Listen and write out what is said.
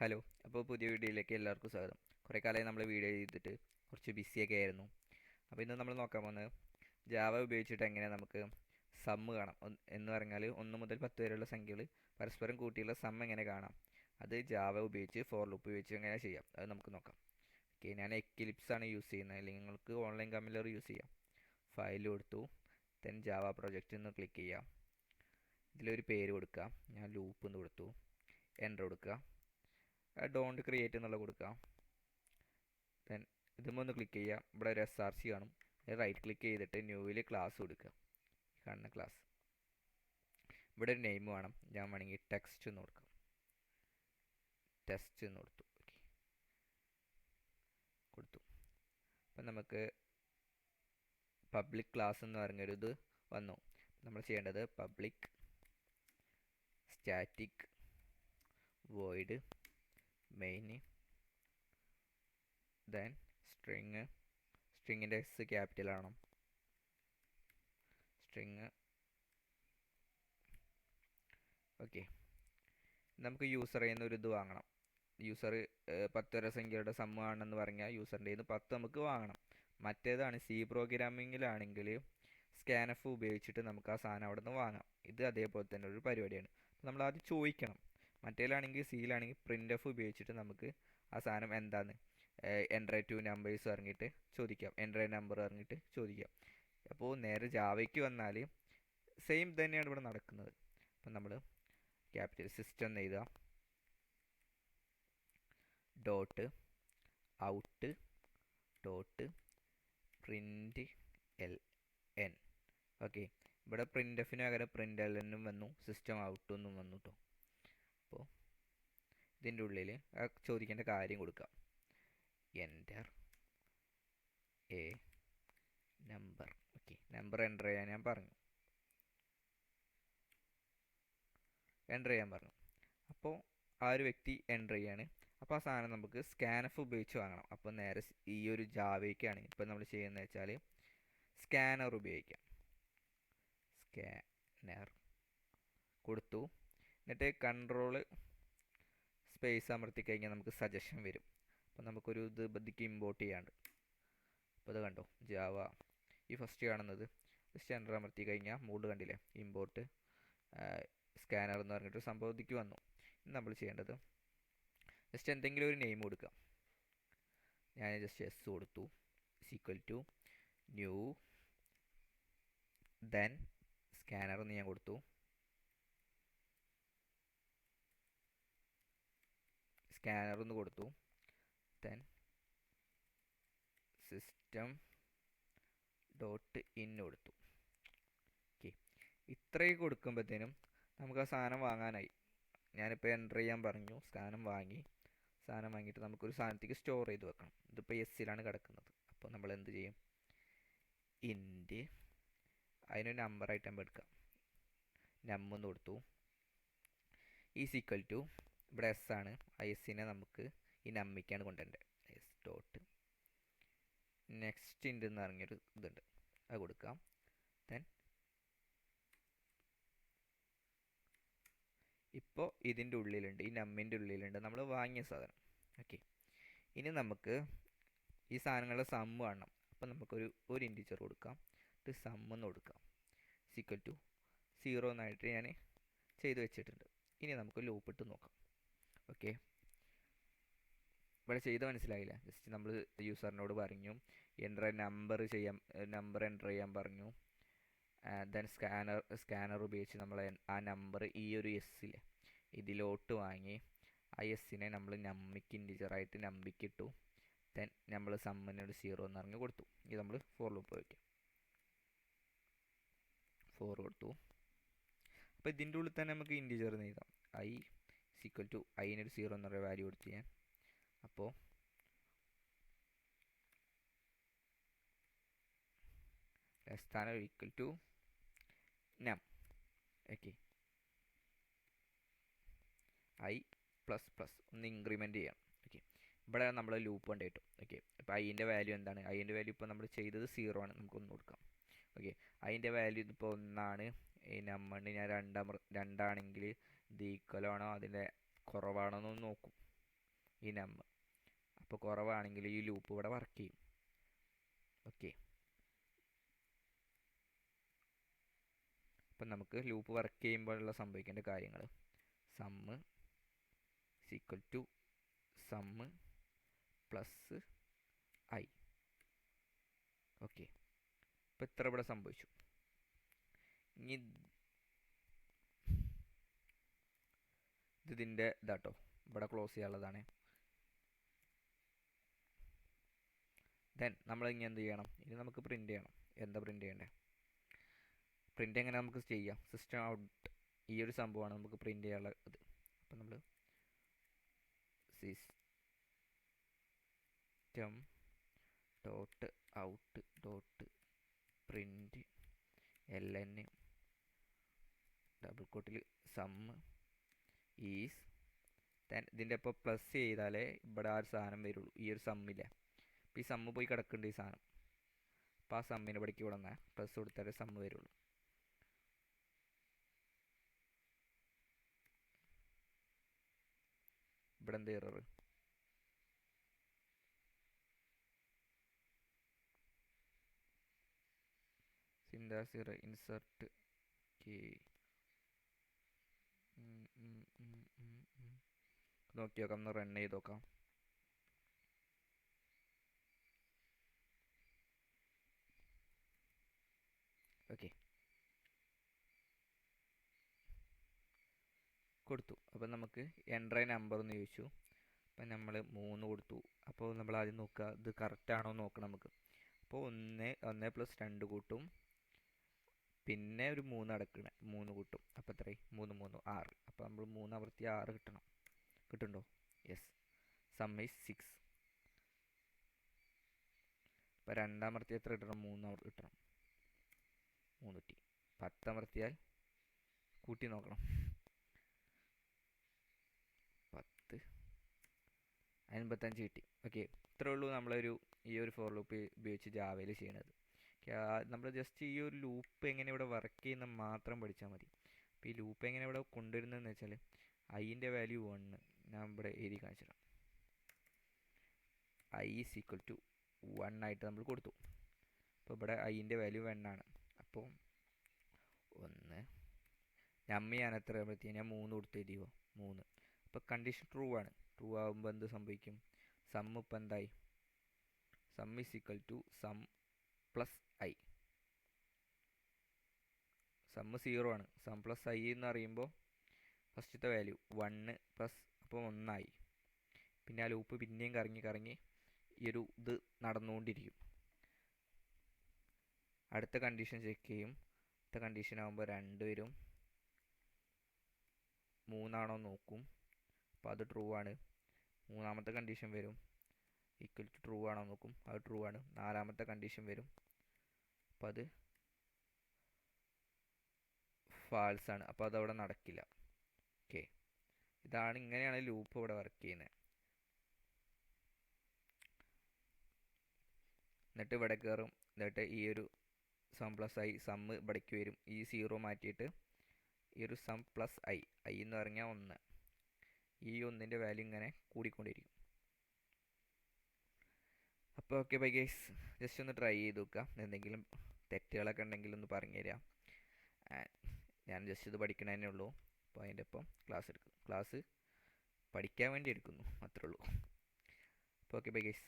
Hello. അപ്പോൾ പുതിയ വീഡിയോയിലേക്ക് എല്ലാവർക്കും സ്വാഗതം. കുറേ കാലമായി നമ്മൾ വീഡിയോ ചെയ്തിട്ട് കുറച്ച് ബിസിയൊക്കെ ആയിരുന്നു. അപ്പോൾ ഇന്ന് നമ്മൾ നോക്കാൻ പോകുന്നത് ജാവ ഉപയോഗിച്ചിട്ട് എങ്ങനെ നമുക്ക് സമ്മ് കാണാം എന്ന് പറഞ്ഞാൽ 1 മുതൽ 10 വരെയുള്ള സംഖ്യകൾ പരസ്പരം കൂട്ടിയുള്ള സം എങ്ങനെ കാണാം, അത് ജാവ ഉപയോഗിച്ച് ഫോർ ലൂപ്പ് ഉപയോഗിച്ച് എങ്ങനെ ചെയ്യാം, അത് നമുക്ക് നോക്കാം. ഓക്കെ, ഞാൻ എക്ലിപ്സ് ആണ് യൂസ് ചെയ്യുന്നത്, അല്ലെങ്കിൽ നിങ്ങൾക്ക് ഓൺലൈൻ കമ്പിലർ യൂസ് ചെയ്യാം. ഫയൽ കൊടുത്തു, ദെൻ ജാവ പ്രൊജക്റ്റ് എന്ന് ക്ലിക്ക് ചെയ്യാം. ഇതിലൊരു പേര് കൊടുക്കുക, ഞാൻ ലൂപ്പ് എന്ന് കൊടുത്തു, എൻ്റർ കൊടുക്കുക. ഡോണ്ട് ക്രിയേറ്റ് എന്നുള്ള കൊടുക്കാം. ദെൻ ഇതുമൊന്ന് ക്ലിക്ക് ചെയ്യുക. ഇവിടെ ഒരു SRC കാണും. റൈറ്റ് ക്ലിക്ക് ചെയ്തിട്ട് ന്യൂവിൽ ക്ലാസ് കൊടുക്കുക. കാണുന്ന ക്ലാസ്. ഇവിടെ ഒരു നെയിം വേണം. ഞാൻ വേണമെങ്കിൽ ടെക്സ്റ്റ് എന്ന് കൊടുക്കാം. ടെസ്റ്റ് എന്ന് കൊടുത്തു. ഓക്കെ, കൊടുത്തു. അപ്പം നമുക്ക് പബ്ലിക് ക്ലാസ് എന്ന് പറഞ്ഞൊരു ഇത് വന്നു. നമ്മൾ ചെയ്യേണ്ടത് public static void main, then സ്ട്രിങ്ങിൻ്റെ എസ് ക്യാപിറ്റൽ ആണ്. സ്ട്രിങ്. ഓക്കെ, നമുക്ക് യൂസറിൽ നിന്ന് ഒരു ഇത് വാങ്ങണം. യൂസർ 10 വരെ സംഖ്യയുടെ സമ്മ് ആണെന്ന് പറഞ്ഞാൽ യൂസറിൻ്റെ നിന്ന് 10 നമുക്ക് വാങ്ങണം. മറ്റേതാണ് സി പ്രോഗ്രാമിങ്ങിലാണെങ്കിൽ സ്കാനഫ് ഉപയോഗിച്ചിട്ട് നമുക്ക് ആ സാധനം അവിടെ നിന്ന് വാങ്ങാം. ഇത് അതേപോലെ തന്നെ ഒരു പരിപാടിയാണ്. നമ്മൾ ആദ്യം ചോദിക്കണം. മറ്റേലാണെങ്കിൽ സിയിലാണെങ്കിൽ പ്രിൻ്റ് എഫ് ഉപയോഗിച്ചിട്ട് നമുക്ക് ആ സാധനം എന്താണ് എൻട്രി ടു നമ്പേഴ്സ് ഇറങ്ങിയിട്ട് ചോദിക്കാം, എൻട്രി നമ്പർ ഇറങ്ങിയിട്ട് ചോദിക്കാം. അപ്പോൾ നേരെ ജാവയ്ക്ക് വന്നാൽ സെയിം തന്നെയാണ് ഇവിടെ നടക്കുന്നത്. അപ്പം നമ്മൾ ക്യാപിറ്റൽ സിസ്റ്റം എന്ന് എഴുതുക, dot out dot print LN. Okay, ഇവിടെ പ്രിൻ്റ് എഫിന് പകരം പ്രിൻ്റ് LN വന്നു, സിസ്റ്റം ഔട്ടെന്നും വന്നു കേട്ടോ. അപ്പോൾ ഇതിൻ്റെ ഉള്ളിൽ ചോദിക്കേണ്ട കാര്യം കൊടുക്കാം. Enter A number. Okay, number enter ചെയ്യാൻ ഞാൻ പറഞ്ഞു, എൻ്റർ ചെയ്യാൻ പറഞ്ഞു. അപ്പോൾ ആ ഒരു വ്യക്തി എൻ്റർ ചെയ്യാണ്. അപ്പോൾ ആ സാധനം നമുക്ക് സ്കാനഫ് ഉപയോഗിച്ച് വാങ്ങണം. അപ്പോൾ നേരെ ഈ ഒരു ജാവയ്ക്കാണ് ഇപ്പോൾ നമ്മൾ ചെയ്യുന്നത് വെച്ചാൽ സ്കാനർ ഉപയോഗിക്കാം. സ്കാനർ കൊടുത്തു. എന്നിട്ട് കൺട്രോൾ സ്പേസ് അമർത്തി കഴിഞ്ഞാൽ നമുക്ക് സജഷൻ വരും. അപ്പോൾ നമുക്കൊരു ഇത് ബദ്ധിക്ക് ഇമ്പോർട്ട് ചെയ്യാണ്ട്. അപ്പോൾ ഇത് കണ്ടോ, ജാവ ഈ ഫസ്റ്റ് കാണുന്നത്. ജസ്റ്റ് എൻ്റർ അമർത്തി കഴിഞ്ഞാൽ മൂഡ് കണ്ടില്ലേ, ഇമ്പോർട്ട് സ്കാനർ എന്ന് പറഞ്ഞിട്ട് സംഭവത്തിക്ക് വന്നു. ഇനി നമ്മൾ ചെയ്യേണ്ടത് ജസ്റ്റ് എന്തെങ്കിലും ഒരു നെയിം കൊടുക്കാം. ഞാൻ ജസ്റ്റ് എസ് കൊടുത്തു, equal to new, then scanner എന്ന് ഞാൻ കൊടുത്തു. സ്കാനർ എന്ന് കൊടുത്തു, ദെൻ സിസ്റ്റം ഡോട്ട് ഇൻ കൊടുത്തു. ഓക്കെ, ഇത്രയും കൊടുക്കുമ്പോഴത്തേനും നമുക്ക് ആ സാധനം വാങ്ങാനായി. ഞാനിപ്പോൾ എൻ്റർ ചെയ്യാൻ പറഞ്ഞു, സാധനം വാങ്ങി. സാധനം വാങ്ങിയിട്ട് നമുക്കൊരു സാധനത്തേക്ക് സ്റ്റോർ ചെയ്ത് വെക്കണം. ഇതിപ്പോൾ എസ്സിലാണ് കിടക്കുന്നത്. അപ്പോൾ നമ്മൾ എന്ത് ചെയ്യും, ഇൻറ്റ് അതിനൊരു നമ്പറായിട്ട് നമ്മൾ എടുക്കാം. നമ്പെന്ന് കൊടുത്തു, ഈസ് ഈക്വൽ ടു, ഇവിടെ എസ് ആണ്, ആ എസ്സിനെ നമുക്ക് ഈ നമ്മിക്കാണ് കൊണ്ടുവരേണ്ടത്. എസ് ഡോട്ട് നെക്സ്റ്റ് ഇൻറ്റ് എന്ന് പറഞ്ഞൊരു ഇതുണ്ട്, അത് കൊടുക്കാം. ദെൻ ഇപ്പോൾ ഇതിൻ്റെ ഉള്ളിലുണ്ട്, ഈ നമ്മിൻ്റെ ഉള്ളിലുണ്ട് നമ്മൾ വാങ്ങിയ സാധനം. ഓക്കെ, ഇനി നമുക്ക് ഈ സാധനങ്ങളുടെ സമ്മ് കാണണം. അപ്പോൾ നമുക്കൊരു ഇൻറ്റിജർ കൊടുക്കാം, എന്നിട്ട് സമ്മെന്ന് കൊടുക്കാം. ഈക്വൽ ടു 0 എന്നായിട്ട് ഞാൻ ചെയ്ത് വെച്ചിട്ടുണ്ട്. ഇനി നമുക്ക് ലൂപ്പ് ഇട്ട് നോക്കാം. ഓക്കെ, ഇവിടെ ചെയ്ത് മനസ്സിലായില്ല. ജസ്റ്റ് നമ്മൾ യൂസറിനോട് പറഞ്ഞു എൻ്റർ നമ്പർ എൻ്റർ ചെയ്യാൻ പറഞ്ഞു. ദെൻ സ്കാനർ ഉപയോഗിച്ച് നമ്മൾ ആ നമ്പർ ഈ ഒരു എസ്സിലെ ഇതിലോട്ട് വാങ്ങി. ആ എസ്സിനെ നമ്മൾ നമ്മിക്ക് ഇൻറ്റിജറായിട്ട് നമ്പിക്ക് ഇട്ടു. ദെൻ നമ്മൾ സമ്മിനോട് 0 എന്ന് പറഞ്ഞ് കൊടുത്തു. ഇത് നമ്മൾ ഫോർ ലൂപ്പ് വയ്ക്കാം. ഫോർ കൊടുത്തു. അപ്പോൾ ഇതിൻ്റെ ഉള്ളിൽ തന്നെ നമുക്ക് ഇൻറ്റിജർ എന്ന് എഴുതാം. ഐ ഈക്വൽ ടു ഐനൊരു 0 എന്നൊരു വാല്യൂ കൊടുത്ത് ഞാൻ. അപ്പോൾ സ്ഥാനം ഈക്വൽ ടു നം. ഓക്കെ, ഐ പ്ലസ് പ്ലസ് ഒന്ന് ഇൻക്രിമെൻറ്റ് ചെയ്യാം. ഓക്കെ, ഇവിടെ നമ്മൾ ലൂപ്പ് കൊണ്ട് കിട്ടും. ഓക്കെ, അപ്പോൾ ഐൻ്റെ വാല്യൂ എന്താണ്, ഐൻ്റെ വാല്യൂ ഇപ്പോൾ നമ്മൾ ചെയ്തത് 0 ആണ്, നമുക്കൊന്ന് കൊടുക്കാം. ഓക്കെ, അതിൻ്റെ വാല്യൂ ഇതിപ്പോൾ 1 ആണ്. ഈ നമ്പറിന് ഞാൻ 2 ആണെങ്കിൽ ഇത് ഈക്വൽ ആണോ അതിൻ്റെ കുറവാണോ എന്ന് നോക്കും. ഈ നം. അപ്പോൾ കുറവാണെങ്കിൽ ഈ ലൂപ്പ് ഇവിടെ വർക്ക് ചെയ്യും. ഓക്കെ, അപ്പം നമുക്ക് ലൂപ്പ് വർക്ക് ചെയ്യുമ്പോഴുള്ള സംഭവിക്കേണ്ട കാര്യങ്ങൾ sum equal to sum plus i. Okay, ഇപ്പം ഇത്ര ഇവിടെ സംഭവിച്ചു. ഇനി ഇതിൻ്റെ ഇതാട്ടോ, ഇവിടെ ക്ലോസ് ചെയ്യാനുള്ളതാണ്. ദെൻ നമ്മൾ ഇനി എന്ത് ചെയ്യണം? ഇനി നമുക്ക് പ്രിൻ്റ് ചെയ്യണം. എന്താ പ്രിൻ്റ് ചെയ്യേണ്ടത്? പ്രിൻ്റ് എങ്ങനെ നമുക്ക് ചെയ്യാം? സിസ്റ്റം ഔട്ട് ഈ ഒരു സംഭവമാണ് നമുക്ക് പ്രിൻ്റ് ചെയ്യാനുള്ള ഇത്. അപ്പം നമ്മൾ system dot out dot print ln double കോട്ടിൽ സമ്മ് ഈസ്. ദെൻ ഇതിൻ്റെ ഇപ്പോൾ പ്ലസ് ചെയ്താലേ ഇവിടെ ആ ഒരു സാധനം വരുള്ളൂ, ഈ ഒരു സമ്മില്ലേ. അപ്പോൾ ഈ സമ്മ് പോയി കിടക്കുന്നുണ്ട് ഈ സാധനം. അപ്പോൾ ആ സമ്മിനെ ഇവിടേക്ക് ഇവിടെ നിന്ന് പ്ലസ് കൊടുത്താലേ സമ്മ് വരുള്ളൂ. ഇവിടെ എന്ത് error? Syntax error insert key. നോക്കി നോക്കാം, ഒന്ന് റൺ ചെയ്ത് നോക്കാം. ഓക്കെ, കൊടുത്തു. അപ്പം നമുക്ക് എൻ്റർ നമ്പർ എന്ന് ചോദിച്ചു. അപ്പം നമ്മൾ 3 കൊടുത്തു. അപ്പോൾ നമ്മൾ ആദ്യം നോക്കുക ഇത് കറക്റ്റാണോ എന്ന് നോക്കണം നമുക്ക്. അപ്പോൾ 1 + 2 കൂട്ടും, പിന്നെ ഒരു 3 അടക്കണ 3 കൂട്ടും. അപ്പോൾ എത്രയായി? 3 3 6. അപ്പോൾ നമ്മൾ 3 ആവർത്തി 6 കിട്ടണം. കിട്ടുന്നുണ്ടോ? യെസ്. Some is 6. അപ്പോൾ 2 അമർത്തി എത്ര കിട്ടണം? 3 കിട്ടണം. 3 കിട്ടി. 10 അമർത്തിയാൽ കൂട്ടി നോക്കണം. 10 55 കിട്ടി. ഓക്കെ, ഇത്രേ ഉള്ളൂ നമ്മളൊരു ഈ ഒരു ഫോർ ലൂപ്പ് ഉപയോഗിച്ച് ജാവയിൽ ചെയ്യണത്. നമ്മൾ ജസ്റ്റ് ഈ ഒരു ലൂപ്പ് എങ്ങനെ ഇവിടെ വർക്ക് ചെയ്യുന്ന മാത്രം പഠിച്ചാൽ മതി. അപ്പോൾ ഈ ലൂപ്പ് എങ്ങനെ ഇവിടെ കൊണ്ടുവരുന്നതെന്ന് വെച്ചാൽ ഐൻ്റെ വാല്യൂ 1 ഞാൻ ഇവിടെ എഴുതി കാണിച്ചിടാം. ഐ ഈസ് ഈക്വൽ ടു 1 ആയിട്ട് നമ്മൾ കൊടുത്തു. അപ്പോൾ ഇവിടെ ഐൻ്റെ വാല്യൂ 1 ആണ്. അപ്പോൾ 1 നമ്മി ഞാൻ എത്ര ആകുമ്പോഴത്തേക്കും ഞാൻ 3 കൊടുത്ത് എഴുതിയോ? 3. അപ്പോൾ കണ്ടീഷൻ ട്രൂ ആണ്. ട്രൂ ആകുമ്പോൾ എന്ത് സംഭവിക്കും? സം ഇപ്പം എന്തായി? Sum is equal to sum plus i. Sum 0 ആണ്. സം പ്ലസ് ഐ എന്ന് പറയുമ്പോൾ ഫസ്റ്റത്തെ വാല്യൂ 1 പ്ലസ്, അപ്പോൾ 1 ആയി. പിന്നെ ആ ലൂപ്പ് പിന്നെയും കറങ്ങി കറങ്ങി ഈ ഒരു ഇത് നടന്നുകൊണ്ടിരിക്കും. അടുത്ത കണ്ടീഷൻ ചെക്ക് ചെയ്യും. അടുത്ത കണ്ടീഷൻ ആകുമ്പോൾ 2 വരും. 3 ആണോ നോക്കും. അപ്പോൾ അത് ട്രൂ ആണ്. മൂന്നാമത്തെ കണ്ടീഷൻ വരും, ഈക്വൽ ടു ട്രൂ ആണോ നോക്കും. അത് ട്രൂ ആണ്. നാലാമത്തെ കണ്ടീഷൻ വരും, അപ്പോൾ അത് ഫാൾസ് ആണ്. അപ്പോൾ അതവിടെ നടക്കില്ല. ഓക്കെ, ഇതാണ് ഇങ്ങനെയാണ് ലൂപ്പ് ഇവിടെ വർക്ക് ചെയ്യുന്നത്. എന്നിട്ട് ഇവിടെ കയറും. എന്നിട്ട് ഈ ഒരു സം പ്ലസ് ഐ സമ്മ് ഇവിടേക്ക് വരും. ഈ 0 മാറ്റിയിട്ട് ഈ ഒരു സം പ്ലസ് ഐ, ഐ എന്ന് പറഞ്ഞാൽ 1, ഈ 1ൻ്റെ വാല്യൂ ഇങ്ങനെ കൂടിക്കൊണ്ടിരിക്കും. അപ്പോൾ ഓക്കെ ബൈ ഗൈസ്, ജസ്റ്റ് ഒന്ന് ട്രൈ ചെയ്ത് നോക്കുക. എന്തെങ്കിലും തെറ്റുകളൊക്കെ ഉണ്ടെങ്കിൽ ഒന്ന് പറഞ്ഞു തരാം. ഞാൻ ജസ്റ്റ് ഇത് പഠിക്കണതന്നെ ഉള്ളൂ. അപ്പോൾ അതിൻ്റെ ഒപ്പം ക്ലാസ് എടുക്കും. ക്ലാസ് പഠിക്കാൻ വേണ്ടി എടുക്കുന്നു, അത്രേ ഉള്ളൂ. അപ്പോൾ ഓക്കെ ബൈ ഗൈസ്.